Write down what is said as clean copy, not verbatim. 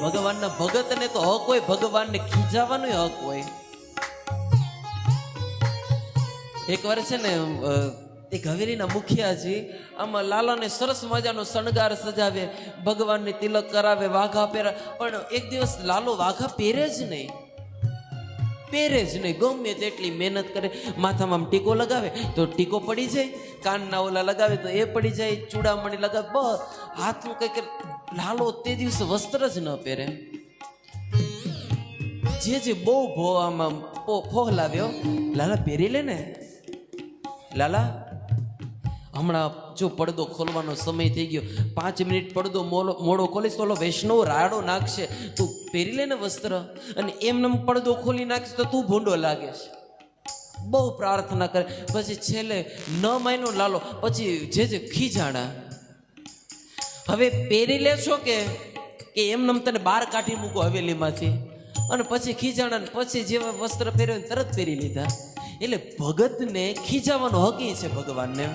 ભગવાનના ભગતને તો હક હોય, ભગવાનને ખીજાવાનો હક હોય. એકવાર છે ને એક હવેલીના મુખિયાજી આમાં લાલાને સરસ મજાનો શણગાર સજાવે, ભગવાનને તિલક કરાવે, વાઘા પહેરા. પણ એક દિવસ લાલો વાઘા પહેરે જ નહીં, ગમે તેટલી મહેનત કરે. માથામાં ટીકો લગાવે તો ટીકો પડી જાય, કાનના ઓલા લગાવે તો એ પડી જાય, ચૂડામણી લગાવે બસ હાથનું કંઈક. લાલો તે દિવસે વસ્ત્ર જ ન પહેરે. જે બહુ આમાં ફોહલાવ્યો, લાલા પહેરી લે ને, લાલા હમણાં જો પડદો ખોલવાનો સમય થઈ ગયો, 5 મિનિટ પડદો મોડો ખોલીશ તો ઓલો વૈષ્ણવ રાડો નાખશે, તું પહેરી લે ને વસ્ત્ર. અને એમને પડદો ખોલી નાખીશ તો તું ભૂંડો લાગીશ. બહુ પ્રાર્થના કરે. પછી છેલ્લે ન માન્યો લાલો, પછી જે ખીજાણા, હવે પહેરી લેશો કે એમને તને બહાર કાઢી મૂકો હવેલીમાંથી. અને પછી ખીજાણા, પછી જેવા વસ્ત્ર પહેર્યો તરત પહેરી લીધા. એટલે ભગતને ખીજાવાનો હક છે ભગવાનને.